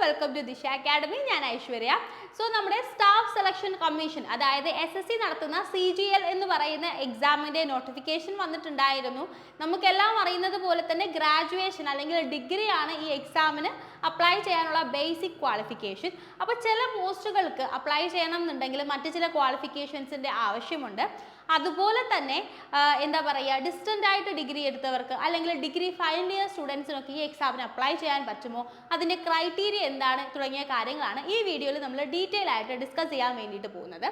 Welcome to ദിശ academy. ഞാൻ Aishwarya. So നമ്മുടെ സ്റ്റാഫ് സെലക്ഷൻ കമ്മീഷൻ, അതായത് SSC നടത്തുന്ന CGL എന്ന് പറയുന്ന എക്സാമിൻ്റെ നോട്ടിഫിക്കേഷൻ വന്നിട്ടുണ്ടായിരുന്നു. നമുക്കെല്ലാം അറിയുന്നത് പോലെ തന്നെ ഗ്രാജുവേഷൻ അല്ലെങ്കിൽ ഡിഗ്രിയാണ് ഈ എക്സാമിന് അപ്ലൈ ചെയ്യാനുള്ള ബേസിക് ക്വാളിഫിക്കേഷൻ. അപ്പോൾ ചില പോസ്റ്റുകൾക്ക് അപ്ലൈ ചെയ്യണം എന്നുണ്ടെങ്കിൽ മറ്റു ചില ക്വാളിഫിക്കേഷൻസിൻ്റെ ആവശ്യമുണ്ട്. അതുപോലെ തന്നെ എന്താ പറയുക, ഡിസ്റ്റൻ്റ് ആയിട്ട് ഡിഗ്രി എടുത്തവർക്ക് അല്ലെങ്കിൽ ഡിഗ്രി ഫൈനൽ ഇയർ സ്റ്റുഡൻസിനൊക്കെ ഈ എക്സാമിന് അപ്ലൈ ചെയ്യാൻ പറ്റുമോ, അതിൻ്റെ ക്രൈറ്റീരിയ എന്താണ് തുടങ്ങിയ കാര്യങ്ങളാണ് ഈ വീഡിയോയിൽ നമ്മൾ ഡീറ്റെയിൽ ആയിട്ട് ഡിസ്കസ് ചെയ്യാൻ വേണ്ടിയിട്ട് പോകുന്നത്.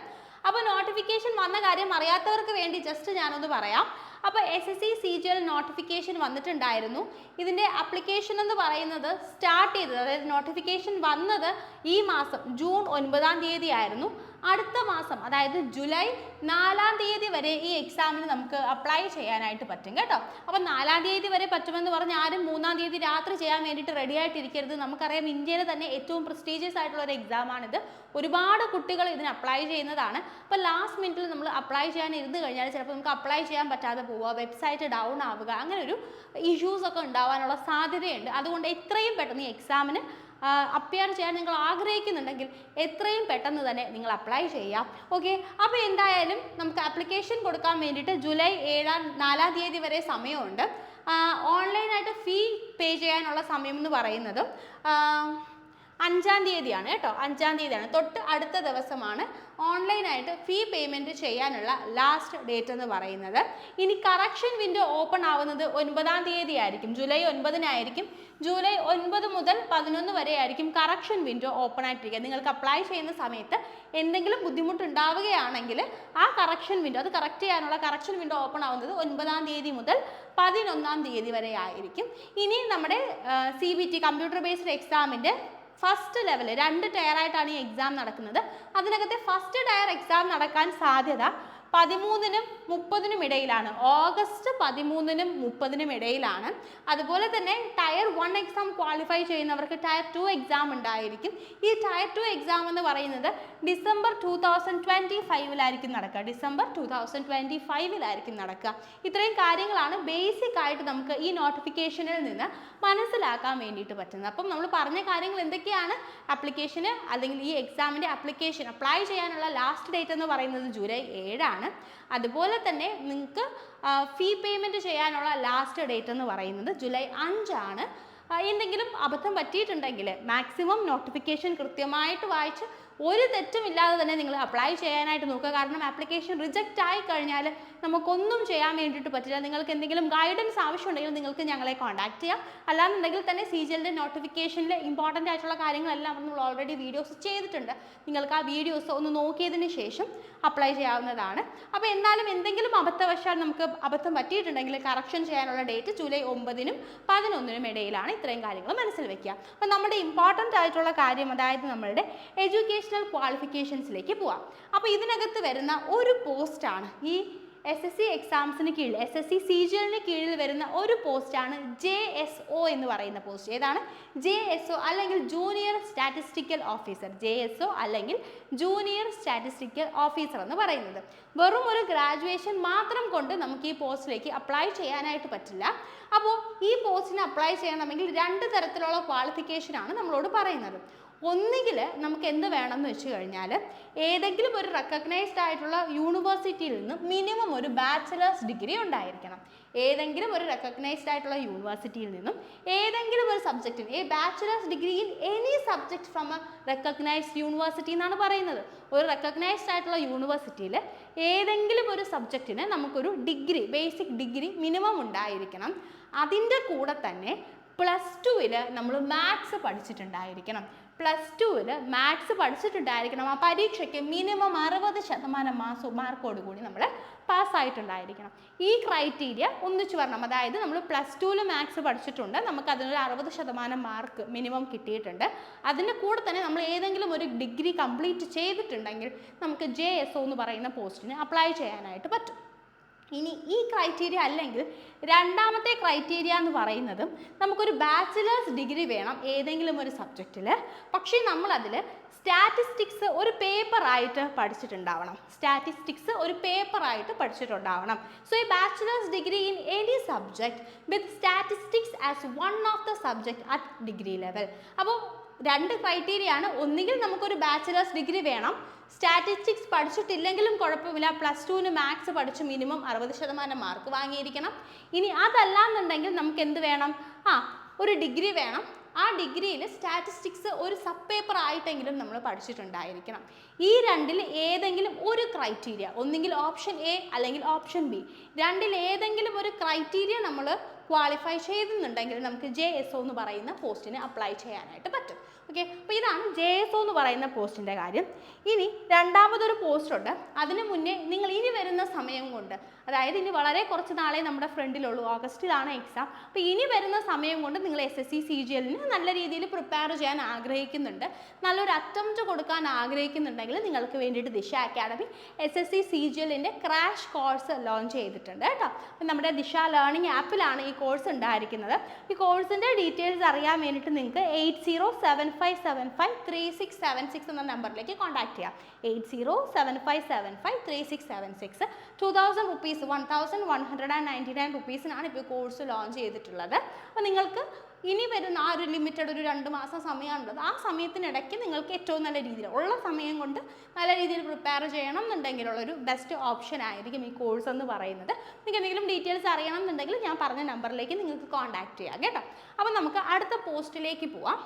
അപ്പോൾ നോട്ടിഫിക്കേഷൻ വന്ന കാര്യം അറിയാത്തവർക്ക് വേണ്ടി ജസ്റ്റ് ഞാനൊന്ന് പറയാം. അപ്പോൾ SSC CGL നോട്ടിഫിക്കേഷൻ വന്നിട്ടുണ്ടായിരുന്നു. ഇതിൻ്റെ അപ്ലിക്കേഷൻ എന്ന് പറയുന്നത് സ്റ്റാർട്ട് ചെയ്തത്, അതായത് നോട്ടിഫിക്കേഷൻ വന്നത് ഈ മാസം ജൂൺ 9 ആയിരുന്നു. അടുത്ത മാസം അതായത് ജൂലൈ 4 വരെ ഈ എക്സാമിന് നമുക്ക് അപ്ലൈ ചെയ്യാനായിട്ട് പറ്റും കേട്ടോ. അപ്പോൾ 4 വരെ പറ്റുമെന്ന് പറഞ്ഞ് ആരും 3 രാത്രി ചെയ്യാൻ വേണ്ടിയിട്ട് റെഡി ആയിട്ടിരിക്കരുത്. നമുക്കറിയാം ഇന്ത്യയിൽ തന്നെ ഏറ്റവും പ്രസ്റ്റീജിയസ് ആയിട്ടുള്ള ഒരു എക്സാമാണിത്. ഒരുപാട് കുട്ടികൾ ഇതിന് അപ്ലൈ ചെയ്യുന്നതാണ്. അപ്പോൾ ലാസ്റ്റ് മിനിറ്റിൽ നമ്മൾ അപ്ലൈ ചെയ്യാൻ ഇരുന്ന് കഴിഞ്ഞാൽ ചിലപ്പോൾ നമുക്ക് അപ്ലൈ ചെയ്യാൻ പറ്റാതെ പോവുക, വെബ്സൈറ്റ് ഡൗൺ ആവുക, അങ്ങനെ ഒരു ഇഷ്യൂസൊക്കെ ഉണ്ടാവാനുള്ള സാധ്യതയുണ്ട്. അതുകൊണ്ട് എത്രയും പെട്ടെന്ന് ഈ എക്സാമിന് അപ്പിയർ ചെയ്യാൻ നിങ്ങൾ ആഗ്രഹിക്കുന്നുണ്ടെങ്കിൽ എത്രയും പെട്ടെന്ന് തന്നെ നിങ്ങൾ അപ്ലൈ ചെയ്യാം. ഓക്കെ, അപ്പോൾ എന്തായാലും നമുക്ക് ആപ്ലിക്കേഷൻ കൊടുക്കാൻ വേണ്ടിയിട്ട് ജൂലൈ 4 വരെ സമയമുണ്ട്. ഓൺലൈനായിട്ട് ഫീ പേ ചെയ്യാനുള്ള സമയം എന്ന് പറയുന്നത് 5 കേട്ടോ. 5 തൊട്ട് അടുത്ത ദിവസമാണ് ഓൺലൈനായിട്ട് ഫീ പേയ്മെൻറ്റ് ചെയ്യാനുള്ള ലാസ്റ്റ് ഡേറ്റ് എന്ന് പറയുന്നത്. ഇനി കറക്ഷൻ വിൻഡോ ഓപ്പൺ ആവുന്നത് 9 ആയിരിക്കും, ജൂലൈ 9 ജൂലൈ 9 മുതൽ 11 വരെ ആയിരിക്കും കറക്ഷൻ വിൻഡോ ഓപ്പൺ ആയിട്ടിരിക്കുക. നിങ്ങൾക്ക് അപ്ലൈ ചെയ്യുന്ന സമയത്ത് എന്തെങ്കിലും ബുദ്ധിമുട്ടുണ്ടാവുകയാണെങ്കിൽ ആ കറക്ഷൻ വിൻഡോ, അത് കറക്റ്റ് ചെയ്യാനുള്ള കറക്ഷൻ വിൻഡോ ഓപ്പൺ ആവുന്നത് 9 മുതൽ 11 വരെ ആയിരിക്കും. ഇനി നമ്മുടെ CBT കമ്പ്യൂട്ടർ ബേസ്ഡ് എക്സാമിൻ്റെ ഫസ്റ്റ് ലെവൽ 2 ടയറായിട്ടാണ് ഈ എക്സാം നടക്കുന്നത്. അതിനകത്തെ ഫസ്റ്റ് ടയർ എക്സാം നടക്കാൻ സാധ്യത 13-നും 30-നും ഇടയിലാണ്. ഓഗസ്റ്റ് 13-നും 30-നും ഇടയിലാണ്. അതുപോലെ തന്നെ ടയർ 1 എക്സാം ക്വാളിഫൈ ചെയ്യുന്നവർക്ക് ടയർ 2 എക്സാം ഉണ്ടായിരിക്കും. ഈ ടയർ 2 എക്സാം എന്ന് പറയുന്നത് ഡിസംബർ 2025 നടക്കുക. ഡിസംബർ 2025 നടക്കുക. ഇത്രയും കാര്യങ്ങളാണ് ബേസിക് ആയിട്ട് നമുക്ക് ഈ നോട്ടിഫിക്കേഷനിൽ നിന്ന് മനസ്സിലാക്കാൻ വേണ്ടിയിട്ട് പറ്റുന്നത്. അപ്പം നമ്മൾ പറഞ്ഞ കാര്യങ്ങൾ എന്തൊക്കെയാണ്? ആപ്ലിക്കേഷന് അല്ലെങ്കിൽ ഈ എക്സാമിൻ്റെ ആപ്ലിക്കേഷൻ അപ്ലൈ ചെയ്യാനുള്ള ലാസ്റ്റ് ഡേറ്റ് എന്ന് പറയുന്നത് ജൂലൈ 7. അതുപോലെ തന്നെ നിങ്ങൾക്ക് ഫീ പേയ്മെൻറ്റ് ചെയ്യാനുള്ള ലാസ്റ്റ് ഡേറ്റ് എന്ന് പറയുന്നത് ജൂലൈ 5. എന്തെങ്കിലും അബദ്ധം പറ്റിയിട്ടുണ്ടെങ്കിൽ മാക്സിമം നോട്ടിഫിക്കേഷൻ കൃത്യമായിട്ട് വായിച്ച് ഒരു തെറ്റുമില്ലാതെ തന്നെ നിങ്ങൾ അപ്ലൈ ചെയ്യാനായിട്ട് നോക്കുക. കാരണം ആപ്ലിക്കേഷൻ റിജക്റ്റ് ആയി കഴിഞ്ഞാൽ നമുക്കൊന്നും ചെയ്യാൻ വേണ്ടിയിട്ട് പറ്റില്ല. നിങ്ങൾക്ക് എന്തെങ്കിലും ഗൈഡൻസ് ആവശ്യമുണ്ടെങ്കിൽ നിങ്ങൾക്ക് ഞങ്ങളെ കോൺടാക്ട് ചെയ്യാം. അല്ലാന്നുണ്ടെങ്കിൽ തന്നെ CGLൻ്റെ നോട്ടിഫിക്കേഷനിൽ ഇമ്പോർട്ടൻ്റ് ആയിട്ടുള്ള കാര്യങ്ങളെല്ലാം നമ്മൾ ഓൾറെഡി വീഡിയോസ് ചെയ്തിട്ടുണ്ട്. നിങ്ങൾക്ക് ആ വീഡിയോസ് ഒന്ന് നോക്കിയതിന് ശേഷം അപ്ലൈ ചെയ്യാവുന്നതാണ്. അപ്പോൾ എന്നാലും എന്തെങ്കിലും അബദ്ധവശാൽ നമുക്ക് അബദ്ധം പറ്റിയിട്ടുണ്ടെങ്കിൽ കറക്ഷൻ ചെയ്യാനുള്ള ഡേറ്റ് ജൂലൈ 9-നും 11-നും ഇടയിലാണ്. ഇത്രയും കാര്യങ്ങൾ മനസ്സിൽ വെക്കുക. അപ്പോൾ നമ്മുടെ ഇമ്പോർട്ടൻ്റ് ആയിട്ടുള്ള കാര്യം, അതായത് നമ്മളുടെ എഡ്യൂക്കേഷണൽ ക്വാളിഫിക്കേഷൻസിലേക്ക് പോവാം. അപ്പോൾ ഇതിനകത്ത് വരുന്ന ഒരു പോസ്റ്റാണ് ഈ SSC എക്സാംസിന് കീഴിൽ, SSC CGLന് കീഴിൽ വരുന്ന ഒരു പോസ്റ്റാണ് JSO എന്ന് പറയുന്ന പോസ്റ്റ്. ഏതാണ്? JSO അല്ലെങ്കിൽ ജൂനിയർ സ്റ്റാറ്റിസ്റ്റിക്കൽ ഓഫീസർ. JSO അല്ലെങ്കിൽ ജൂനിയർ സ്റ്റാറ്റിസ്റ്റിക്കൽ ഓഫീസർ എന്ന് പറയുന്നത്. വെറും ഒരു ഗ്രാജുവേഷൻ മാത്രം കൊണ്ട് നമുക്ക് ഈ പോസ്റ്റിലേക്ക് അപ്ലൈ ചെയ്യാനായിട്ട് പറ്റില്ല. അപ്പോൾ ഈ പോസ്റ്റിന് അപ്ലൈ ചെയ്യണമെങ്കിൽ 2 തരത്തിലുള്ള ക്വാളിഫിക്കേഷനാണ് നമ്മളോട് പറയുന്നത്. ഒന്നുകിൽ നമുക്ക് എന്ത് വേണമെന്ന് വെച്ച് കഴിഞ്ഞാൽ ഏതെങ്കിലും ഒരു റെക്കഗ്നൈസ്ഡ് ആയിട്ടുള്ള യൂണിവേഴ്സിറ്റിയിൽ നിന്ന് മിനിമം ഒരു ബാച്ചിലേഴ്സ് ഡിഗ്രി ഉണ്ടായിരിക്കണം. ഏതെങ്കിലും ഒരു റെക്കഗ്നൈസ്ഡ് ആയിട്ടുള്ള യൂണിവേഴ്സിറ്റിയിൽ നിന്നും ഏതെങ്കിലും ഒരു സബ്ജക്റ്റിന് a bachelors degree in any subject from a recognised university എന്നാണ് പറയുന്നത്. ഒരു റെക്കഗ്നൈസ്ഡ് ആയിട്ടുള്ള യൂണിവേഴ്സിറ്റിയിൽ ഏതെങ്കിലും ഒരു സബ്ജക്റ്റിന് നമുക്കൊരു ഡിഗ്രി, ബേസിക് ഡിഗ്രി മിനിമം ഉണ്ടായിരിക്കണം. അതിൻ്റെ കൂടെ തന്നെ +2 നമ്മൾ മാത്സ് പഠിച്ചിട്ടുണ്ടായിരിക്കണം. +2 മാത്സ് പഠിച്ചിട്ടുണ്ടായിരിക്കണം. ആ പരീക്ഷയ്ക്ക് മിനിമം 60% മാർക്കോട് കൂടി നമ്മൾ പാസ്സായിട്ടുണ്ടായിരിക്കണം. ഈ ക്രൈറ്റീരിയ ഒന്നിച്ചു വരണം. അതായത് നമ്മൾ +2 മാത്സ് പഠിച്ചിട്ടുണ്ട്, നമുക്ക് അതിനൊരു 60% മാർക്ക് മിനിമം കിട്ടിയിട്ടുണ്ട്. അതിൻ്റെ കൂടെ തന്നെ നമ്മൾ ഏതെങ്കിലും ഒരു ഡിഗ്രി കംപ്ലീറ്റ് ചെയ്തിട്ടുണ്ടെങ്കിൽ നമുക്ക് JSO എന്ന് പറയുന്ന പോസ്റ്റിന് അപ്ലൈ ചെയ്യാനായിട്ട് പറ്റും. ഇനി ഈ ക്രൈറ്റീരിയ അല്ലെങ്കിൽ രണ്ടാമത്തെ ക്രൈറ്റീരിയ എന്ന് പറയുന്നത് നമുക്കൊരു ബാച്ചിലേഴ്സ് ഡിഗ്രി വേണം ഏതെങ്കിലും ഒരു സബ്ജക്റ്റിൽ. പക്ഷേ നമ്മളതിൽ സ്റ്റാറ്റിസ്റ്റിക്സ് ഒരു പേപ്പറായിട്ട് പഠിച്ചിട്ടുണ്ടാവണം. സോ ഈ bachelors degree in any subject with statistics as one of the subject at degree level. അപ്പോൾ രണ്ട് ക്രൈറ്റീരിയ ആണ്. ഒന്നുകിൽ നമുക്കൊരു ബാച്ചിലേഴ്സ് ഡിഗ്രി വേണം, സ്റ്റാറ്റിസ്റ്റിക്സ് പഠിച്ചിട്ടില്ലെങ്കിലും കുഴപ്പമില്ല, +2 മാത്സ് പഠിച്ച് മിനിമം 60% മാർക്ക് വാങ്ങിയിരിക്കണം. ഇനി അതല്ലാന്നുണ്ടെങ്കിൽ നമുക്ക് എന്ത് വേണം? ഒരു ഡിഗ്രി വേണം. ആ ഡിഗ്രിയിൽ സ്റ്റാറ്റിസ്റ്റിക്സ് ഒരു സബ് പേപ്പർ ആയിട്ടെങ്കിലും നമ്മൾ പഠിച്ചിട്ടുണ്ടായിരിക്കണം. ഈ രണ്ടിൽ ഏതെങ്കിലും ഒരു ക്രൈറ്റീരിയ, ഒന്നുകിൽ ഓപ്ഷൻ എ അല്ലെങ്കിൽ ഓപ്ഷൻ ബി, രണ്ടിൽ ഏതെങ്കിലും ഒരു ക്രൈറ്റീരിയ നമ്മൾ ക്വാളിഫൈ ചെയ്തെന്നുണ്ടെങ്കിൽ നമുക്ക് JSO എന്ന് പറയുന്ന പോസ്റ്റിന് അപ്ലൈ ചെയ്യാനായിട്ട് പറ്റും. ഓക്കെ, അപ്പോൾ ഇതാണ് JSO എന്ന് പറയുന്ന പോസ്റ്റിൻ്റെ കാര്യം. ഇനി രണ്ടാമതൊരു പോസ്റ്റ് ഉണ്ട്. അതിന് മുന്നേ നിങ്ങൾ ഇനി വരുന്ന സമയം കൊണ്ട്, അതായത് ഇനി വളരെ കുറച്ച് നാളെ നമ്മുടെ ഫ്രണ്ടിലുള്ളൂ, ഓഗസ്റ്റിലാണ് എക്സാം. അപ്പോൾ ഇനി വരുന്ന സമയം കൊണ്ട് നിങ്ങൾ SSC CGL നല്ല രീതിയിൽ പ്രിപ്പയർ ചെയ്യാൻ ആഗ്രഹിക്കുന്നുണ്ട്, നല്ലൊരു അറ്റംപ്റ്റ് കൊടുക്കാൻ ആഗ്രഹിക്കുന്നുണ്ടെങ്കിൽ നിങ്ങൾക്ക് വേണ്ടിയിട്ട് ദിശ academy SSC CGL crash course launch ചെയ്തിട്ടുണ്ട് കേട്ടോ. നമ്മുടെ ദിശ ലേണിംഗ് ആപ്പിലാണ് ഈ കോഴ്സ് ഉണ്ടായിരിക്കുന്നത്. ഈ കോഴ്സിൻ്റെ ഡീറ്റെയിൽസ് അറിയാൻ വേണ്ടിയിട്ട് നിങ്ങൾക്ക് 8075753676 എന്ന നമ്പറിലേക്ക് കോൺടാക്ട് ചെയ്യാം. 8075753676. 2000 rupees, 1199 rupeesനാണ് ഇപ്പോൾ കോഴ്സ് ലോഞ്ച് ചെയ്തിട്ടുള്ളത്. അപ്പോൾ നിങ്ങൾക്ക് ഇനി വരുന്ന ആ ഒരു ലിമിറ്റഡ് ഒരു 2 മാസം സമയമാണുള്ളത്. ആ സമയത്തിനിടയ്ക്ക് നിങ്ങൾക്ക് ഏറ്റവും നല്ല രീതിയിൽ ഉള്ള സമയം കൊണ്ട് നല്ല രീതിയിൽ പ്രിപ്പയർ ചെയ്യണം എന്നുണ്ടെങ്കിലുള്ളൊരു ബെസ്റ്റ് ഓപ്ഷൻ ആയിരിക്കും ഈ കോഴ്സ് എന്ന് പറയുന്നത്. നിങ്ങൾക്ക് എന്തെങ്കിലും ഡീറ്റെയിൽസ് അറിയണം എന്നുണ്ടെങ്കിൽ ഞാൻ പറഞ്ഞ നമ്പറിലേക്ക് നിങ്ങൾക്ക് കോൺടാക്ട് ചെയ്യാം കേട്ടോ. അപ്പോൾ നമുക്ക് അടുത്ത പോസ്റ്റിലേക്ക് പോവാം.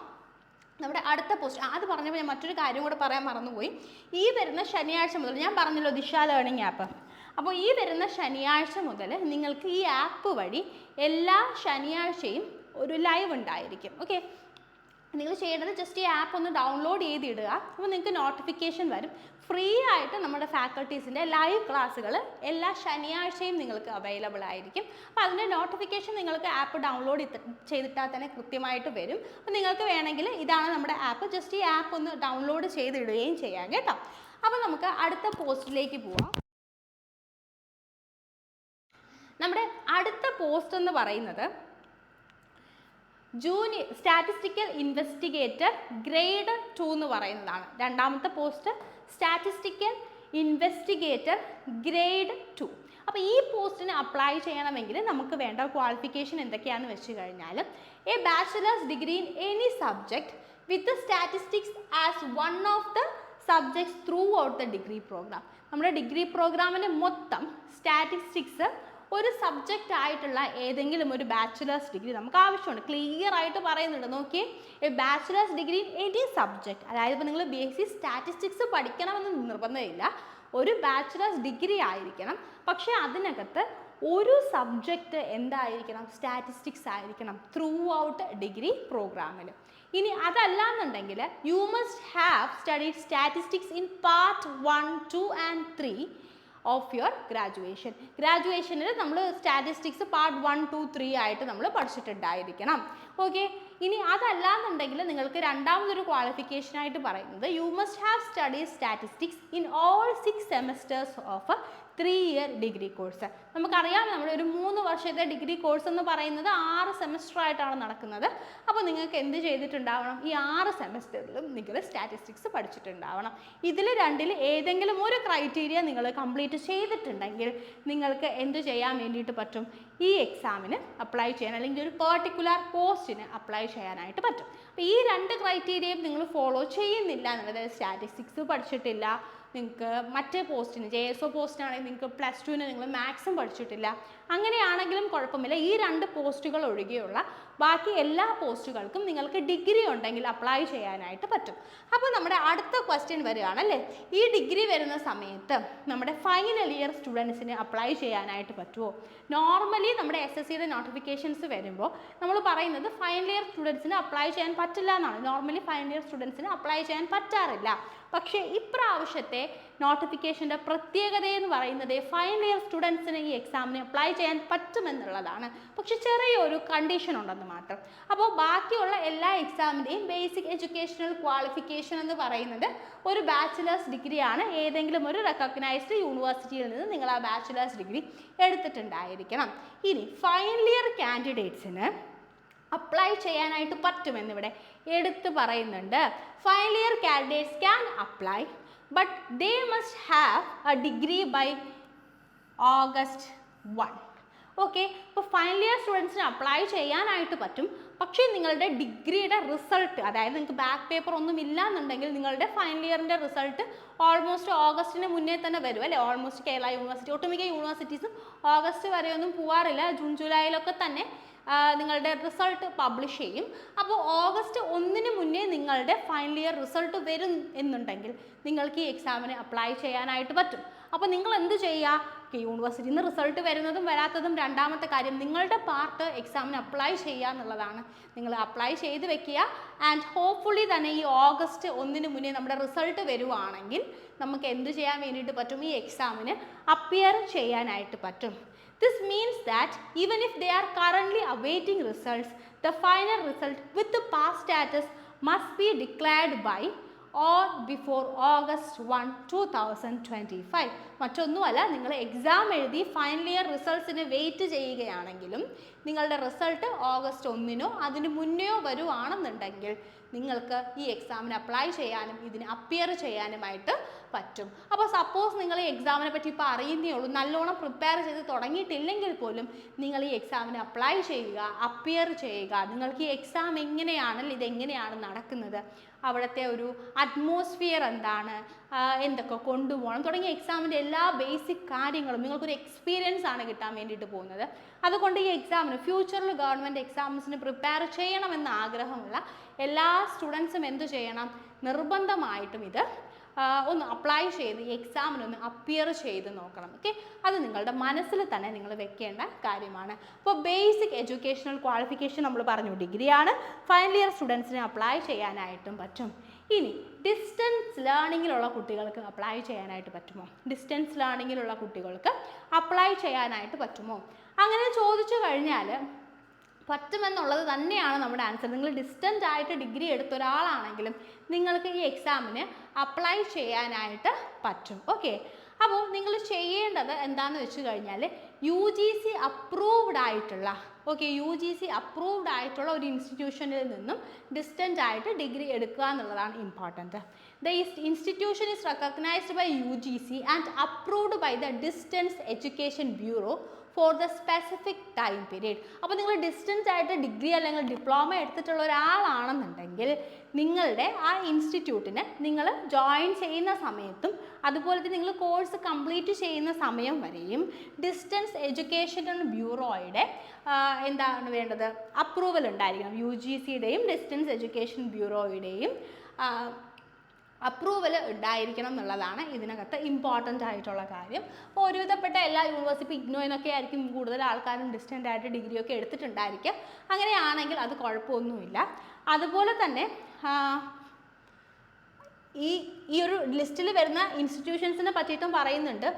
നമ്മുടെ അടുത്ത പോസ്റ്റ് അത് പറഞ്ഞപ്പോൾ ഞാൻ മറ്റൊരു കാര്യം കൂടെ പറയാൻ മറന്നുപോയി. ഈ വരുന്ന ശനിയാഴ്ച മുതൽ, ഞാൻ പറഞ്ഞല്ലോ ദിശ ലേണിംഗ് ആപ്പ്, അപ്പോൾ ഈ വരുന്ന ശനിയാഴ്ച മുതൽ നിങ്ങൾക്ക് ഈ ആപ്പ് വഴി എല്ലാ ശനിയാഴ്ചയും ഒരു ലൈവ് ഉണ്ടായിരിക്കും. ഓക്കെ, നിങ്ങൾ ചെയ്യേണ്ടത് ജസ്റ്റ് ഈ ആപ്പ് ഒന്ന് ഡൗൺലോഡ് ചെയ്തിടുക. അപ്പോൾ നിങ്ങൾക്ക് നോട്ടിഫിക്കേഷൻ വരും. ഫ്രീ ആയിട്ട് നമ്മുടെ ഫാക്കൽറ്റീസിൻ്റെ ലൈവ് ക്ലാസ്സുകൾ എല്ലാ ശനിയാഴ്ചയും നിങ്ങൾക്ക് അവൈലബിൾ ആയിരിക്കും. അപ്പോൾ അതിൻ്റെ നോട്ടിഫിക്കേഷൻ നിങ്ങൾക്ക് ആപ്പ് ഡൗൺലോഡ് ചെയ്തിട്ടാൽ തന്നെ കൃത്യമായിട്ട് വരും. അപ്പോൾ നിങ്ങൾക്ക് വേണമെങ്കിൽ ഇതാണ് നമ്മുടെ ആപ്പ്, ജസ്റ്റ് ഈ ആപ്പ് ഒന്ന് ഡൗൺലോഡ് ചെയ്തിടുകയും ചെയ്യാം കേട്ടോ. അപ്പോൾ നമുക്ക് അടുത്ത പോസ്റ്റിലേക്ക് പോവാം. നമ്മുടെ അടുത്ത പോസ്റ്റ് എന്ന് പറയുന്നത് ജൂനിയർ സ്റ്റാറ്റിസ്റ്റിക്കൽ ഇൻവെസ്റ്റിഗേറ്റർ ഗ്രേഡ് 2 എന്ന് പറയുന്നതാണ്. രണ്ടാമത്തെ പോസ്റ്റ് സ്റ്റാറ്റിസ്റ്റിക്കൽ ഇൻവെസ്റ്റിഗേറ്റർ ഗ്രേഡ് 2. അപ്പോൾ ഈ പോസ്റ്റിന് അപ്ലൈ ചെയ്യണമെങ്കിൽ നമുക്ക് വേണ്ട ക്വാളിഫിക്കേഷൻ എന്തൊക്കെയാണെന്ന് വെച്ച് കഴിഞ്ഞാൽ a bachelors degree in any subject with statistics as one of the subjects throughout the degree program. നമ്മുടെ ഡിഗ്രി പ്രോഗ്രാമിന് മൊത്തം സ്റ്റാറ്റിസ്റ്റിക്സ് ഒരു സബ്ജക്റ്റ് ആയിട്ടുള്ള ഏതെങ്കിലും ഒരു ബാച്ചിലേഴ്സ് ഡിഗ്രി നമുക്ക് ആവശ്യമുണ്ട്. ക്ലിയർ ആയിട്ട് പറയുന്നുണ്ട്, നോക്കിയേ, a bachelors degree in any subject. അതായത് ഇപ്പോൾ നിങ്ങൾ BSc സ്റ്റാറ്റിസ്റ്റിക്സ് പഠിക്കണമെന്ന് നിർബന്ധമില്ല, ഒരു ബാച്ചിലേഴ്സ് ഡിഗ്രി ആയിരിക്കണം. പക്ഷേ അതിനകത്ത് ഒരു സബ്ജക്റ്റ് എന്തായിരിക്കണം? സ്റ്റാറ്റിസ്റ്റിക്സ് ആയിരിക്കണം ത്രൂ ഔട്ട് ഡിഗ്രി പ്രോഗ്രാമിൽ. ഇനി അതല്ലാന്നുണ്ടെങ്കിൽ you must have studied statistics in part 1, 2 and 3 of your graduation. ഗ്രാജുവേഷനിൽ നമ്മൾ സ്റ്റാറ്റിസ്റ്റിക്സ് പാർട്ട് 1, 2, 3 ആയിട്ട് നമ്മൾ പഠിച്ചിട്ടുണ്ടായിരിക്കണം. ഓക്കെ, ഇനി അതല്ലാന്നുണ്ടെങ്കിൽ നിങ്ങൾക്ക് രണ്ടാമതൊരു ക്വാളിഫിക്കേഷനായിട്ട് പറയുന്നത് U must have studied statistics in all 6 semesters of 3-year degree course. നമുക്കറിയാം നമ്മുടെ ഒരു 3 വർഷത്തെ ഡിഗ്രി കോഴ്സ് എന്ന് പറയുന്നത് 6 സെമസ്റ്റർ ആയിട്ടാണ് നടക്കുന്നത്. അപ്പോൾ നിങ്ങൾക്ക് എന്ത് ചെയ്തിട്ടുണ്ടാവണം? ഈ 6 സെമസ്റ്ററിലും നിങ്ങൾ സ്റ്റാറ്റിസ്റ്റിക്സ് പഠിച്ചിട്ടുണ്ടാവണം. ഇതിൽ രണ്ടിൽ ഏതെങ്കിലും ഒരു ക്രൈറ്റീരിയ നിങ്ങൾ കംപ്ലീറ്റ് ചെയ്തിട്ടുണ്ടെങ്കിൽ നിങ്ങൾക്ക് എന്ത് ചെയ്യാൻ വേണ്ടിയിട്ട് പറ്റും? ഈ എക്സാമിന് അപ്ലൈ ചെയ്യാൻ, അല്ലെങ്കിൽ ഒരു പെർട്ടിക്കുലർ പോസ്റ്റിന് അപ്ലൈ ചെയ്യാനായിട്ട് പറ്റും. അപ്പോൾ ഈ 2 ക്രൈറ്റീരിയയും നിങ്ങൾ ഫോളോ ചെയ്യുന്നില്ല എന്നുള്ളത്, സ്റ്റാറ്റിസ്റ്റിക്സ് പഠിച്ചിട്ടില്ല, നിങ്ങൾക്ക് മറ്റേ പോസ്റ്റിന് JSO പോസ്റ്റിനാണെങ്കിൽ നിങ്ങൾക്ക് +2ന് നിങ്ങൾ മാത്സും പഠിച്ചിട്ടില്ല, അങ്ങനെയാണെങ്കിലും കുഴപ്പമില്ല. ഈ 2 പോസ്റ്റുകൾ ഒഴികെയുള്ള ബാക്കി എല്ലാ പോസ്റ്റുകൾക്കും നിങ്ങൾക്ക് ഡിഗ്രി ഉണ്ടെങ്കിൽ അപ്ലൈ ചെയ്യാനായിട്ട് പറ്റും. അപ്പോൾ നമ്മുടെ അടുത്ത ക്വസ്റ്റ്യൻ വരികയാണല്ലേ, ഈ ഡിഗ്രി വരുന്ന സമയത്ത് നമ്മുടെ ഫൈനൽ ഇയർ സ്റ്റുഡൻസിന് അപ്ലൈ ചെയ്യാനായിട്ട് പറ്റുമോ? നോർമലി നമ്മുടെ SSCയുടെ നോട്ടിഫിക്കേഷൻസ് വരുമ്പോൾ നമ്മൾ പറയുന്നത് ഫൈനൽ ഇയർ സ്റ്റുഡൻസിന് അപ്ലൈ ചെയ്യാൻ പറ്റില്ല എന്നാണ്. നോർമലി ഫൈനൽ ഇയർ സ്റ്റുഡൻസിന് അപ്ലൈ ചെയ്യാൻ പറ്റാറില്ല. പക്ഷേ ഇപ്രാവശ്യത്തെ നോട്ടിഫിക്കേഷൻ്റെ പ്രത്യേകത എന്ന് പറയുന്നത് ഫൈനൽ ഇയർ സ്റ്റുഡൻസിന് ഈ എക്സാമിന് അപ്ലൈ ചെയ്യാൻ പറ്റുമെന്നുള്ളതാണ്. പക്ഷെ ചെറിയൊരു കണ്ടീഷൻ ഉണ്ടെന്ന് മാത്രം. അപ്പോൾ ബാക്കിയുള്ള എല്ലാ എക്സാമിൻ്റെയും ബേസിക് എഡ്യൂക്കേഷണൽ ക്വാളിഫിക്കേഷൻ എന്ന് പറയുന്നത് ഒരു ബാച്ചിലേഴ്സ് ഡിഗ്രിയാണ്. ഏതെങ്കിലും ഒരു റെക്കഗ്നൈസ്ഡ് യൂണിവേഴ്സിറ്റിയിൽ നിന്ന് നിങ്ങൾ ആ ബാച്ചിലേഴ്സ് ഡിഗ്രി എടുത്തിട്ടുണ്ടായിരിക്കണം. ഇനി ഫൈനൽ ഇയർ കാൻഡിഡേറ്റ്സിന് അപ്ലൈ ചെയ്യാനായിട്ട് പറ്റുമെന്നിവിടെ എടുത്ത് പറയുന്നുണ്ട്. Final year candidates can apply but they must have a degree by August 1. Okay, അപ്പോൾ ഫൈനൽ ഇയർ സ്റ്റുഡൻസിന് അപ്ലൈ ചെയ്യാനായിട്ട് പറ്റും. പക്ഷേ നിങ്ങളുടെ ഡിഗ്രിയുടെ റിസൾട്ട്, അതായത് നിങ്ങൾക്ക് ബാക്ക് പേപ്പർ ഒന്നും ഇല്ല എന്നുണ്ടെങ്കിൽ നിങ്ങളുടെ ഫൈനൽ ഇയറിൻ്റെ റിസൾട്ട് ഓൾമോസ്റ്റ് ഓഗസ്റ്റിന് മുന്നേ തന്നെ വരും അല്ലേ. ഓൾമോസ്റ്റ് കേരള യൂണിവേഴ്സിറ്റി, ഒട്ടുമിക്ക യൂണിവേഴ്സിറ്റീസും ഓഗസ്റ്റ് വരെയൊന്നും പോകാറില്ല, ജൂൺ ജൂലൈയിലൊക്കെ തന്നെ നിങ്ങളുടെ റിസൾട്ട് പബ്ലിഷ് ചെയ്യും. അപ്പോൾ ഓഗസ്റ്റ് 1 മുന്നേ നിങ്ങളുടെ ഫൈനൽ ഇയർ റിസൾട്ട് വരും എന്നുണ്ടെങ്കിൽ നിങ്ങൾക്ക് ഈ എക്സാമിന് അപ്ലൈ ചെയ്യാനായിട്ട് പറ്റും. അപ്പോൾ നിങ്ങൾ എന്ത് ചെയ്യുക, യൂണിവേഴ്സിറ്റിയിൽ നിന്ന് റിസൾട്ട് വരുന്നതും വരാത്തതും രണ്ടാമത്തെ കാര്യം, നിങ്ങളുടെ പാർട്ട് എക്സാമിന് അപ്ലൈ ചെയ്യുക എന്നുള്ളതാണ്. നിങ്ങൾ അപ്ലൈ ചെയ്ത് വെക്കുക. ആൻഡ് ഹോപ്പ്ഫുള്ളി തന്നെ ഈ ഓഗസ്റ്റ് 1 മുന്നേ നമ്മുടെ റിസൾട്ട് വരുവാണെങ്കിൽ നമുക്ക് എന്ത് ചെയ്യാൻ വേണ്ടിയിട്ട് പറ്റും, ഈ എക്സാമിന് അപ്പിയർ ചെയ്യാനായിട്ട് പറ്റും. This means that even if they are currently awaiting results, the final result with the pass status must be declared by or before August 1, 2025. മറ്റൊന്നുമല്ല, നിങ്ങൾ എക്സാം എഴുതി ഫൈനൽ ഇയർ റിസൾട്ട്സിന് വെയിറ്റ് ചെയ്യുകയാണെങ്കിലും നിങ്ങളുടെ റിസൾട്ട് ഓഗസ്റ്റ് 1 അതിന് മുന്നെയോ വരുവാണെന്നുണ്ടെങ്കിൽ നിങ്ങൾക്ക് ഈ എക്സാമിന് അപ്ലൈ ചെയ്യാനും ഇതിന് അപ്പിയർ ചെയ്യാനുമായിട്ട് പറ്റും. അപ്പോൾ സപ്പോസ് നിങ്ങൾ ഈ എക്സാമിനെ പറ്റി ഇപ്പോൾ അറിയുന്നേ ഉള്ളൂ, നല്ലോണം പ്രിപ്പയർ ചെയ്ത് തുടങ്ങിയിട്ടില്ലെങ്കിൽ പോലും നിങ്ങൾ ഈ എക്സാമിന് അപ്ലൈ ചെയ്യുക, അപ്പിയർ ചെയ്യുക. നിങ്ങൾക്ക് ഈ എക്സാം എങ്ങനെയാണല്ലോ, ഇതെങ്ങനെയാണ് നടക്കുന്നത്, അവിടുത്തെ ഒരു അറ്റ്മോസ്ഫിയർ എന്താണ്, എന്തൊക്കെ കൊണ്ടുപോകണം തുടങ്ങിയ എക്സാമിൻ്റെ എല്ലാ ബേസിക് കാര്യങ്ങളും നിങ്ങൾക്കൊരു എക്സ്പീരിയൻസ് ആണ് കിട്ടാൻ വേണ്ടിയിട്ട് പോകുന്നത്. അതുകൊണ്ട് ഈ എക്സാമിന് ഫ്യൂച്ചറിൽ ഗവൺമെൻറ് എക്സാംസിന് പ്രിപ്പയർ ചെയ്യണമെന്ന് ആഗ്രഹമുള്ള എല്ലാ സ്റ്റുഡൻസും എന്ത് ചെയ്യണം, നിർബന്ധമായിട്ടും ഇത് ഒന്ന് അപ്ലൈ ചെയ്ത് ഈ എക്സാമിനൊന്ന് അപ്പിയർ ചെയ്ത് നോക്കണം. ഓക്കെ, അത് നിങ്ങളുടെ മനസ്സിൽ തന്നെ നിങ്ങൾ വെക്കേണ്ട കാര്യമാണ്. അപ്പോൾ ബേസിക് എഡ്യൂക്കേഷണൽ ക്വാളിഫിക്കേഷൻ നമ്മൾ പറഞ്ഞു, ഡിഗ്രിയാണ്. ഫൈനൽ ഇയർ സ്റ്റുഡൻസിന് അപ്ലൈ ചെയ്യാനായിട്ടും പറ്റും. ഇനി ഡിസ്റ്റൻസ് ലേണിങ്ങിലുള്ള കുട്ടികൾക്ക് അപ്ലൈ ചെയ്യാനായിട്ട് പറ്റുമോ? ഡിസ്റ്റൻസ് ലേണിങ്ങിലുള്ള കുട്ടികൾക്ക് അപ്ലൈ ചെയ്യാനായിട്ട് പറ്റുമോ? അങ്ങനെ ചോദിച്ചു കഴിഞ്ഞാൽ പറ്റുമെന്നുള്ളത് തന്നെയാണ് നമ്മുടെ ആൻസർ. നിങ്ങൾ ഡിസ്റ്റൻ്റ് ആയിട്ട് ഡിഗ്രി എടുത്ത ഒരാളാണെങ്കിലും നിങ്ങൾക്ക് ഈ എക്സാമിന് അപ്ലൈ ചെയ്യാനായിട്ട് പറ്റും. ഓക്കെ, അപ്പോൾ നിങ്ങൾ ചെയ്യേണ്ടത് എന്താണെന്ന് വെച്ച് കഴിഞ്ഞാൽ UGC അപ്രൂവ്ഡ് ആയിട്ടുള്ള UGC അപ്രൂവ്ഡ് ആയിട്ടുള്ള ഒരു ഇൻസ്റ്റിറ്റ്യൂഷനിൽ നിന്നും ഡിസ്റ്റൻ്റ് ആയിട്ട് ഡിഗ്രി എടുക്കുക എന്നുള്ളതാണ് important. The institution is recognised by UGC and approved by the distance education bureau for the specific time period. അപ്പോൾ നിങ്ങൾ ഡിസ്റ്റൻസ് ആയിട്ട് ഡിഗ്രി അല്ലെങ്കിൽ ഡിപ്ലോമ എടുത്തിട്ടുള്ള ഒരാളാണെന്നുണ്ടെങ്കിൽ നിങ്ങളുടെ ആ ഇൻസ്റ്റിറ്റ്യൂട്ടിന് നിങ്ങൾ ജോയിൻ ചെയ്യുന്ന സമയത്തും അതുപോലെ തന്നെ നിങ്ങൾ കോഴ്സ് കംപ്ലീറ്റ് ചെയ്യുന്ന സമയം വരെയും ഡിസ്റ്റൻസ് എഡ്യൂക്കേഷൻ ബ്യൂറോയുടെ എന്താണ് വേണ്ടത്, അപ്രൂവൽ ഉണ്ടായിരിക്കണം. UGCയുടെയും ഡിസ്റ്റൻസ് എഡ്യൂക്കേഷൻ ബ്യൂറോയുടെയും അപ്രൂവൽ ഉണ്ടായിരിക്കണം എന്നുള്ളതാണ് ഇതിനകത്ത് ഇമ്പോർട്ടൻ്റ് ആയിട്ടുള്ള കാര്യം. അപ്പോൾ ഒരുവിധപ്പെട്ട എല്ലാ യൂണിവേഴ്സിറ്റി ഇഗ്നോയിനൊക്കെ ആയിരിക്കും കൂടുതൽ ആൾക്കാരും ഡിസ്റ്റൻ്റ് ആയിട്ട് ഡിഗ്രിയൊക്കെ എടുത്തിട്ടുണ്ടായിരിക്കും. അങ്ങനെയാണെങ്കിൽ അത് കുഴപ്പമൊന്നുമില്ല. അതുപോലെ തന്നെ ഈ ഒരു ലിസ്റ്റിൽ വരുന്ന ഇൻസ്റ്റിറ്റ്യൂഷൻസിനെ പറ്റിയിട്ടും പറയുന്നുണ്ട്.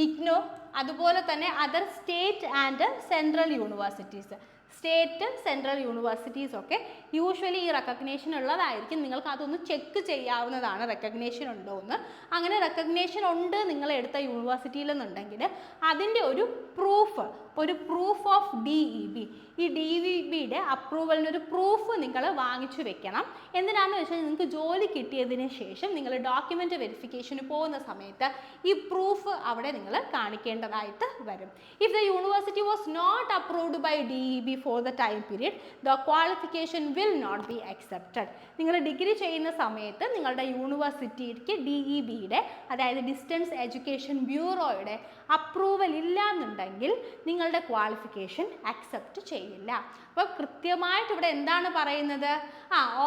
ഇഗ്നോ, അതുപോലെ തന്നെ other state and central universities. State central universities ഒക്കെ യൂഷ്വലി ഈ റെക്കഗ്നേഷൻ ഉള്ളതായിരിക്കും. നിങ്ങൾക്ക് അതൊന്ന് ചെക്ക് ചെയ്യാവുന്നതാണ് റെക്കഗ്നേഷൻ ഉണ്ടോ എന്ന്. അങ്ങനെ റെക്കഗ്നേഷൻ ഉണ്ട് നിങ്ങൾ എടുത്ത യൂണിവേഴ്സിറ്റിയിൽ എന്നുണ്ടെങ്കിൽ അതിൻ്റെ ഒരു പ്രൂഫ് ഓഫ് DEB, ഈ DEBയുടെ അപ്രൂവലിന് ഒരു പ്രൂഫ് നിങ്ങൾ വാങ്ങിച്ചു വെക്കണം. എന്തിനാണെന്ന് വെച്ചാൽ നിങ്ങൾക്ക് ജോലി കിട്ടിയതിന് ശേഷം നിങ്ങൾ ഡോക്യുമെൻ്റ് വെരിഫിക്കേഷന് പോകുന്ന സമയത്ത് ഈ പ്രൂഫ് അവിടെ നിങ്ങൾ കാണിക്കേണ്ടതായിട്ട് വരും. If the university was not approved by DEB for the time period, the qualification will not be accepted. നിങ്ങൾ ഡിഗ്രി ചെയ്യുന്ന സമയത്ത് നിങ്ങളുടെ യൂണിവേഴ്സിറ്റിക്ക് DEBയുടെ, അതായത് ഡിസ്റ്റൻസ് എഡ്യൂക്കേഷൻ ബ്യൂറോയുടെ അപ്രൂവൽ ഇല്ല എന്നുണ്ടെങ്കിൽ നിങ്ങളുടെ ക്വാളിഫിക്കേഷൻ അക്സെപ്റ്റ് ചെയ്യില്ല. അപ്പോൾ കൃത്യമായിട്ട് ഇവിടെ എന്താണ് പറയുന്നത്,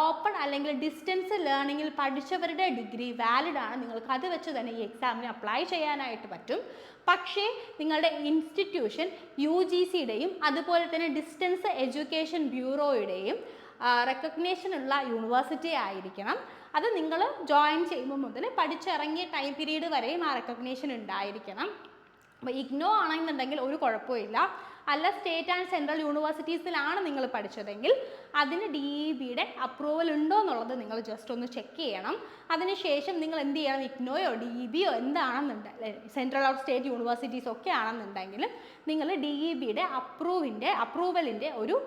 ഓപ്പൺ അല്ലെങ്കിൽ ഡിസ്റ്റൻസ് ലേണിങ്ങിൽ പഠിച്ചവരുടെ ഡിഗ്രി വാലിഡ് ആണ്. നിങ്ങൾക്ക് അത് വെച്ച് തന്നെ ഈ എക്സാമിന് അപ്ലൈ ചെയ്യാനായിട്ട് പറ്റും. പക്ഷേ നിങ്ങളുടെ ഇൻസ്റ്റിറ്റ്യൂഷൻ UGCയുടെയും അതുപോലെ തന്നെ ഡിസ്റ്റൻസ് എഡ്യൂക്കേഷൻ ബ്യൂറോയുടെയും റെക്കഗ്നേഷനുള്ള യൂണിവേഴ്സിറ്റി ആയിരിക്കണം. അത് നിങ്ങൾ ജോയിൻ ചെയ്യുമ്പോൾ മുതൽ പഠിച്ചിറങ്ങിയ ടൈം പീരീഡ് വരെയും ആ റെക്കഗ്നേഷൻ ഉണ്ടായിരിക്കണം. അപ്പോൾ ഇഗ്നോ ആണെന്നുണ്ടെങ്കിൽ ഒരു കുഴപ്പമില്ല. അല്ല സ്റ്റേറ്റ് ആൻഡ് സെൻട്രൽ യൂണിവേഴ്സിറ്റീസിലാണ് നിങ്ങൾ പഠിച്ചതെങ്കിൽ അതിന് DEBയുടെ അപ്രൂവൽ ഉണ്ടോ എന്നുള്ളത് നിങ്ങൾ ജസ്റ്റ് ഒന്ന് ചെക്ക് ചെയ്യണം. അതിനുശേഷം നിങ്ങൾ എന്ത് ചെയ്യണം, ഇഗ്നോയോ DEBയോ എന്താണെന്നുണ്ടെങ്കിൽ സെൻട്രൽ ഓർ സ്റ്റേറ്റ് യൂണിവേഴ്സിറ്റീസ് ഒക്കെ ആണെന്നുണ്ടെങ്കിൽ നിങ്ങൾ DEBയുടെ അപ്രൂവലിൻ്റെ ഒരു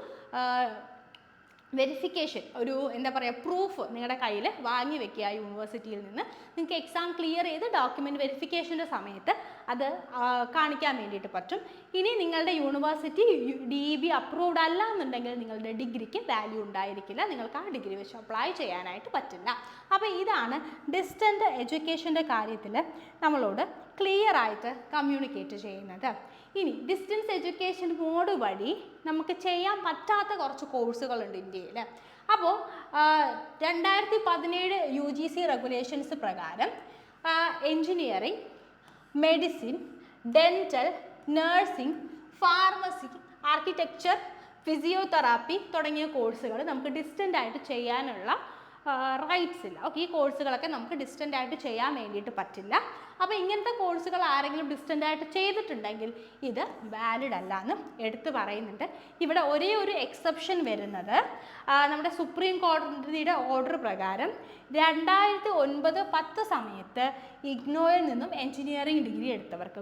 വെരിഫിക്കേഷൻ, ഒരു എന്താ പറയുക, പ്രൂഫ് നിങ്ങളുടെ കയ്യിൽ വാങ്ങി വെക്കുക യൂണിവേഴ്സിറ്റിയിൽ നിന്ന്. നിങ്ങൾക്ക് എക്സാം ക്ലിയർ ചെയ്ത് ഡോക്യുമെൻറ്റ് വെരിഫിക്കേഷൻ്റെ സമയത്ത് അത് കാണിക്കാൻ വേണ്ടിയിട്ട് പറ്റും. ഇനി നിങ്ങളുടെ യൂണിവേഴ്സിറ്റി DEB അപ്രൂവ്ഡ് അല്ല എന്നുണ്ടെങ്കിൽ നിങ്ങളുടെ ഡിഗ്രിക്ക് വാല്യൂ ഉണ്ടായിരിക്കില്ല, നിങ്ങൾക്ക് ആ ഡിഗ്രി വെച്ച് അപ്ലൈ ചെയ്യാനായിട്ട് പറ്റില്ല. അപ്പോൾ ഇതാണ് ഡിസ്റ്റൻ്റ് എഡ്യൂക്കേഷൻ്റെ കാര്യത്തിൽ നമ്മളോട് ക്ലിയർ ആയിട്ട് കമ്മ്യൂണിക്കേറ്റ് ചെയ്യുന്നത്. ഇനി ഡിസ്റ്റൻസ് എഡ്യൂക്കേഷൻ മോഡ് വഴി നമുക്ക് ചെയ്യാൻ പറ്റാത്ത കുറച്ച് കോഴ്സുകളുണ്ട് ഇന്ത്യയിൽ. അപ്പോൾ 2017 UGC റെഗുലേഷൻസ് പ്രകാരം engineering, medicine, dental, nursing, pharmacy, architecture, physiotherapy തുടങ്ങിയ കോഴ്സുകൾ നമുക്ക് ഡിസ്റ്റൻ്റ് ആയിട്ട് ചെയ്യാനുള്ള റൈറ്റ്സ് ഇല്ല. ഓക്കെ, ഈ കോഴ്സുകളൊക്കെ നമുക്ക് ഡിസ്റ്റൻ്റ് ആയിട്ട് ചെയ്യാൻ വേണ്ടിയിട്ട് പറ്റില്ല. അപ്പോൾ ഇങ്ങനത്തെ കോഴ്സുകൾ ആരെങ്കിലും ഡിസ്റ്റൻ്റ് ആയിട്ട് ചെയ്തിട്ടുണ്ടെങ്കിൽ ഇത് വാലിഡ് അല്ല എന്ന് എടുത്തു പറയുന്നുണ്ട്. ഇവിടെ ഒരേ ഒരു എക്സെപ്ഷൻ വരുന്നത് നമ്മുടെ സുപ്രീം കോടതിയുടെ ഓർഡർ പ്രകാരം 2009-10 സമയത്ത് ഇഗ്നോയിൽ നിന്നും എൻജിനീയറിംഗ് ഡിഗ്രി എടുത്തവർക്ക്,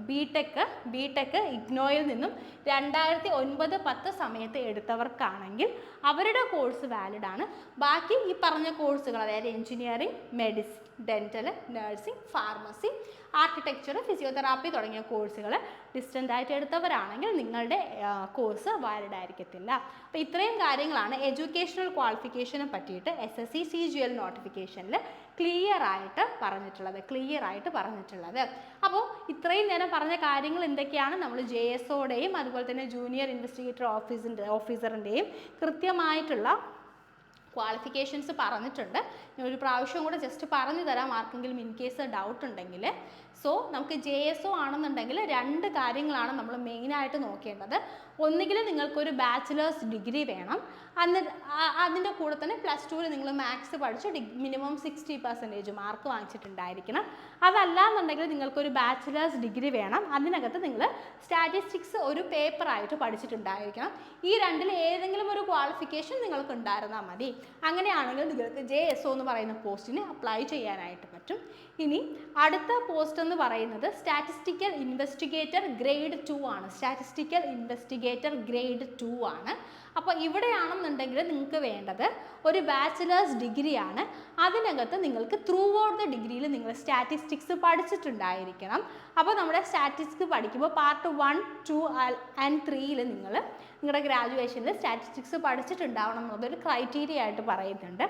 ബിടെക് ഇഗ്നോയിൽ നിന്നും 2009-10 സമയത്ത് എടുത്തവർക്കാണെങ്കിൽ അവരുടെ കോഴ്സ് വാലിഡ് ആണ്. ബാക്കി ഈ പറഞ്ഞ കോഴ്സുകൾ, അതായത് engineering, medicine, dental, nursing, pharmacy, architecture, physiotherapy തുടങ്ങിയ കോഴ്സുകൾ ഡിസ്റ്റൻ്റ് ആയിട്ട് എടുത്തവരാണെങ്കിൽ നിങ്ങളുടെ കോഴ്സ് വാലിഡ് ആയിരിക്കത്തില്ല. അപ്പോൾ ഇത്രയും കാര്യങ്ങളാണ് എഡ്യൂക്കേഷണൽ ക്വാളിഫിക്കേഷനെ പറ്റിയിട്ട് SSC CGL നോട്ടിഫിക്കേഷനിൽ ക്ലിയർ ആയിട്ട് പറഞ്ഞിട്ടുള്ളത്. അപ്പോൾ ഇത്രയും നേരം പറഞ്ഞ കാര്യങ്ങൾ എന്തൊക്കെയാണ്? നമ്മൾ JSOയുടെയും അതുപോലെ തന്നെ ജൂനിയർ ഇൻവെസ്റ്റിഗേറ്റർ ഓഫീസറിൻ്റെയും കൃത്യമായിട്ടുള്ള ക്വാളിഫിക്കേഷൻസ് പറഞ്ഞിട്ടുണ്ട്. ഞാൻ ഒരു പ്രാവശ്യം കൂടെ ജസ്റ്റ് പറഞ്ഞു തരാം ആർക്കെങ്കിലും ഇൻ കേസ് ഡൗട്ട് ഉണ്ടെങ്കിൽ. സോ നമുക്ക് JSO ആണെന്നുണ്ടെങ്കിൽ 2 കാര്യങ്ങളാണ് നമ്മൾ മെയിനായിട്ട് നോക്കേണ്ടത്. ഒന്നുകിൽ നിങ്ങൾക്കൊരു ബാച്ചിലേഴ്സ് ഡിഗ്രി വേണം, അതിൻ്റെ കൂടെ തന്നെ +2 നിങ്ങൾ മാത്സ് പഠിച്ച് മിനിമം 60% മാർക്ക് വാങ്ങിച്ചിട്ടുണ്ടായിരിക്കണം. അതല്ല എന്നുണ്ടെങ്കിൽ നിങ്ങൾക്കൊരു ബാച്ചിലേഴ്സ് ഡിഗ്രി വേണം, അതിനകത്ത് നിങ്ങൾ സ്റ്റാറ്റിസ്റ്റിക്സ് ഒരു പേപ്പറായിട്ട് പഠിച്ചിട്ടുണ്ടായിരിക്കണം. ഈ 2-ൽ ഏതെങ്കിലും ഒരു ക്വാളിഫിക്കേഷൻ നിങ്ങൾക്ക് ഉണ്ടായിരുന്നാൽ മതി. അങ്ങനെയാണെങ്കിൽ നിങ്ങൾക്ക് JSO എന്ന് പറയുന്ന പോസ്റ്റിന് അപ്ലൈ ചെയ്യാനായിട്ട് പറ്റും. ഇനി അടുത്ത പോസ്റ്റ് എന്ന് പറയുന്നത് സ്റ്റാറ്റിസ്റ്റിക്കൽ ഇൻവെസ്റ്റിഗേറ്റർ ഗ്രേഡ് 2 ആണ്. സ്റ്റാറ്റിസ്റ്റിക്കൽ ഇൻവെസ്റ്റിഗേറ്റർ ഗ്രേഡ് 2 ആണ്. അപ്പോൾ ഇവിടെയാണെന്നുണ്ടെങ്കിൽ നിങ്ങൾക്ക് വേണ്ടത് ഒരു ബാച്ചിലേഴ്സ് ഡിഗ്രിയാണ്. അതിനകത്ത് നിങ്ങൾക്ക് ത്രൂ ഔട്ട് ദ ഡിഗ്രിയിൽ നിങ്ങൾ സ്റ്റാറ്റിസ്റ്റിക്സ് പഠിച്ചിട്ടുണ്ടായിരിക്കണം. അപ്പോൾ നമ്മുടെ സ്റ്റാറ്റിസ്റ്റിക്സ് പഠിക്കുമ്പോൾ പാർട്ട് 1, 2 and 3-ൽ നിങ്ങളുടെ ഗ്രാജുവേഷനിൽ സ്റ്റാറ്റിസ്റ്റിക്സ് പഠിച്ചിട്ടുണ്ടാവണം എന്നതൊരു ക്രൈറ്റീരിയ ആയിട്ട് പറയുന്നുണ്ട്.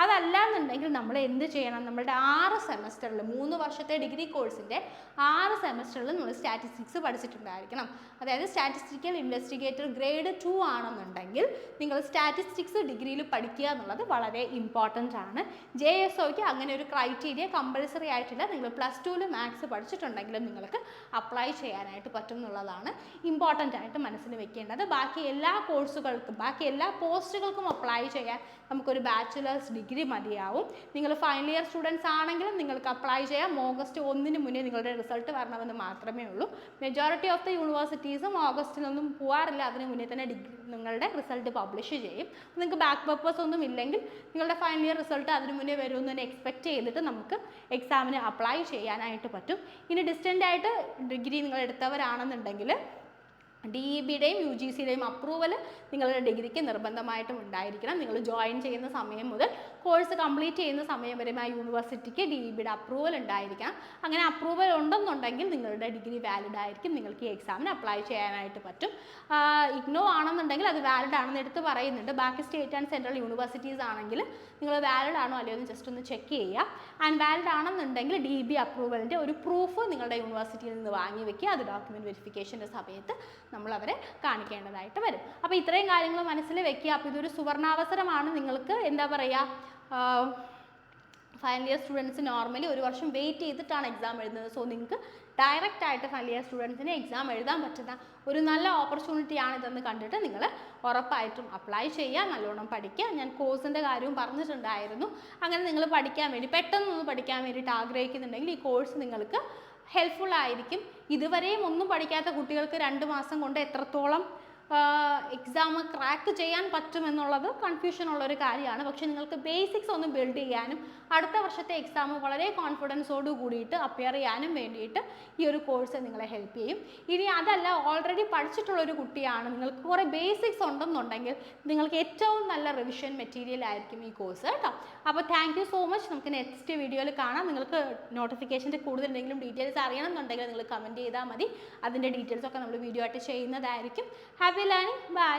അതല്ല എന്നുണ്ടെങ്കിൽ നമ്മൾ എന്ത് ചെയ്യണം? നമ്മുടെ 6 സെമസ്റ്ററിൽ 3 വർഷത്തെ ഡിഗ്രി കോഴ്സിൻ്റെ 6 സെമസ്റ്ററിൽ നമ്മൾ സ്റ്റാറ്റിസ്റ്റിക്സ് പഠിച്ചിട്ടുണ്ടായിരിക്കണം. അതായത് സ്റ്റാറ്റിസ്റ്റിക്കൽ ഇൻവെസ്റ്റിഗേറ്റർ ഗ്രേഡ് 2 ആണെന്നുണ്ടെങ്കിൽ നിങ്ങൾ സ്റ്റാറ്റിസ്റ്റിക്സ് ഡിഗ്രിയിൽ പഠിക്കുക എന്നുള്ളത് വളരെ ഇമ്പോർട്ടൻ്റ് ആണ്. JSOയ്ക്ക് അങ്ങനെ ഒരു ക്രൈറ്റീരിയ കമ്പൽസറി ആയിട്ടില്ല. നിങ്ങൾ +2-ൽ മാത്സ് പഠിച്ചിട്ടുണ്ടെങ്കിലും നിങ്ങൾക്ക് അപ്ലൈ ചെയ്യാനായിട്ട് പറ്റും എന്നുള്ളതാണ് ഇമ്പോർട്ടൻ്റ് ആയിട്ട് മനസ്സിൽ വെക്കേണ്ടത്. ബാക്കി എല്ലാ കോഴ്സുകൾക്കും, ബാക്കി എല്ലാ പോസ്റ്റുകൾക്കും അപ്ലൈ ചെയ്യാൻ നമുക്കൊരു ബാച്ചിലേഴ്സ് ഡിഗ്രി മതിയാവും. നിങ്ങൾ ഫൈനൽ ഇയർ സ്റ്റുഡൻസ് ആണെങ്കിലും നിങ്ങൾക്ക് അപ്ലൈ ചെയ്യാം. ഓഗസ്റ്റ് 1-ന് മുന്നേ നിങ്ങളുടെ റിസൾട്ട് വരണമെന്ന് മാത്രമേ ഉള്ളൂ. മെജോറിറ്റി ഓഫ് ദ യൂണിവേഴ്സിറ്റീസും ഓഗസ്റ്റിലൊന്നും പോകാറില്ല, അതിന് മുന്നേ തന്നെ നിങ്ങളുടെ റിസൾട്ട് പബ്ലിഷ് ചെയ്യും. നിങ്ങൾക്ക് ബാക്ക് പേപ്പേഴ്സ് ഒന്നും ഇല്ലെങ്കിൽ നിങ്ങളുടെ ഫൈനൽ ഇയർ റിസൾട്ട് അതിന് മുന്നേ വരുമെന്ന് തന്നെ എക്സ്പെക്റ്റ് ചെയ്തിട്ട് നമുക്ക് എക്സാമിന് അപ്ലൈ ചെയ്യാനായിട്ട് പറ്റും. ഇനി ഡിസ്റ്റൻ്റ് ആയിട്ട് ഡിഗ്രി നിങ്ങൾ എടുത്തവരാണെന്നുണ്ടെങ്കിൽ DEBയുടെയും UGCയുടെയും അപ്രൂവൽ നിങ്ങളുടെ ഡിഗ്രിക്ക് നിർബന്ധമായിട്ടും ഉണ്ടായിരിക്കണം. നിങ്ങൾ ജോയിൻ ചെയ്യുന്ന സമയം മുതൽ കോഴ്സ് കംപ്ലീറ്റ് ചെയ്യുന്ന സമയം വരെ ആ യൂണിവേഴ്സിറ്റിക്ക് DEBയുടെ അപ്രൂവൽ ഉണ്ടായിരിക്കണം. അങ്ങനെ അപ്രൂവൽ ഉണ്ടെന്നുണ്ടെങ്കിൽ നിങ്ങളുടെ ഡിഗ്രി വാലിഡ് ആയിരിക്കും, നിങ്ങൾക്ക് ഈ എക്സാമിന് അപ്ലൈ ചെയ്യാനായിട്ട് പറ്റും. ഇഗ്നോ ആണെന്നുണ്ടെങ്കിൽ അത് വാലിഡ് ആണെന്ന് എടുത്ത് പറയുന്നുണ്ട്. ബാക്കി സ്റ്റേറ്റ് ആൻഡ് സെൻട്രൽ യൂണിവേഴ്സിറ്റീസ് ആണെങ്കിൽ നിങ്ങൾ വാലിഡ് ആണോ അല്ലയോ എന്ന് ജസ്റ്റ് ഒന്ന് ചെക്ക് ചെയ്യുക. ആൻഡ് വാലിഡ് ആണെന്നുണ്ടെങ്കിൽ DEB അപ്രൂവലിൻ്റെ ഒരു പ്രൂഫ് നിങ്ങളുടെ യൂണിവേഴ്സിറ്റിയിൽ നിന്ന് വാങ്ങി വെക്കുക. അത് ഡോക്യുമെൻറ്റ് വെരിഫിക്കേഷൻ്റെ സമയത്ത് നമ്മൾ അവരെ കാണിക്കേണ്ടതായിട്ട് വരും. അപ്പോൾ ഇത്രയും കാര്യങ്ങൾ മനസ്സിൽ വെക്കുക. അപ്പോൾ ഇതൊരു സുവർണാവസരമാണ്. നിങ്ങൾക്ക് എന്താ പറയുക, ഫൈനൽ ഇയർ സ്റ്റുഡൻസ് നോർമലി 1 വർഷം വെയിറ്റ് ചെയ്തിട്ടാണ് എക്സാം എഴുതുന്നത്. സോ നിങ്ങൾക്ക് ഡയറക്റ്റ് ആയിട്ട് ഫൈനൽ ഇയർ സ്റ്റുഡൻസിന് എക്സാം എഴുതാൻ പറ്റുന്ന ഒരു നല്ല ഓപ്പർച്യൂണിറ്റിയാണ് ഇതെന്ന് കണ്ടിട്ട് നിങ്ങൾ ഉറപ്പായിട്ടും അപ്ലൈ ചെയ്യുക, നല്ലോണം പഠിക്കുക. ഞാൻ കോഴ്സിൻ്റെ കാര്യവും പറഞ്ഞിട്ടുണ്ടായിരുന്നു. അങ്ങനെ നിങ്ങൾ പഠിക്കാൻ വേണ്ടി, പെട്ടെന്നൊന്ന് പഠിക്കാൻ വേണ്ടിയിട്ട് ആഗ്രഹിക്കുന്നുണ്ടെങ്കിൽ ഈ കോഴ്സ് നിങ്ങൾക്ക് ഹെൽപ്ഫുൾ ആയിരിക്കും. ഇതുവരെയും ഒന്നും പഠിക്കാത്ത കുട്ടികൾക്ക് 2 മാസം കൊണ്ട് എത്രത്തോളം എക്സാം ക്രാക്ക് ചെയ്യാൻ പറ്റുമെന്നുള്ളത് കൺഫ്യൂഷൻ ഉള്ളൊരു കാര്യമാണ്. പക്ഷേ നിങ്ങൾക്ക് ബേസിക്സ് ഒന്ന് ബിൽഡ് ചെയ്യാനും അടുത്ത വർഷത്തെ എക്സാം വളരെ കോൺഫിഡൻസോട് കൂടിയിട്ട് അപ്പിയർ ചെയ്യാനും വേണ്ടിയിട്ട് ഈ ഒരു കോഴ്സ് നിങ്ങളെ ഹെൽപ്പ് ചെയ്യും. ഇനി അതല്ല, ഓൾറെഡി പഠിച്ചിട്ടുള്ളൊരു കുട്ടിയാണ്, നിങ്ങൾക്ക് കുറേ ബേസിക്സ് ഉണ്ടെന്നുണ്ടെങ്കിൽ നിങ്ങൾക്ക് ഏറ്റവും നല്ല റിവിഷൻ മെറ്റീരിയൽ ആയിരിക്കും ഈ കോഴ്സ് കേട്ടോ. അപ്പോൾ താങ്ക് യു സോ മച്ച്. നമുക്ക് നെക്സ്റ്റ് വീഡിയോയിൽ കാണാം. നിങ്ങൾക്ക് നോട്ടിഫിക്കേഷൻ്റെ കൂടുതൽ എന്തെങ്കിലും ഡീറ്റെയിൽസ് അറിയണമെന്നുണ്ടെങ്കിൽ നിങ്ങൾ കമൻറ്റ് ചെയ്താൽ മതി. അതിൻ്റെ ഡീറ്റെയിൽസൊക്കെ നമ്മൾ വീഡിയോ ആയിട്ട് ചെയ്യുന്നതായിരിക്കും. Happy learning. ബൈ.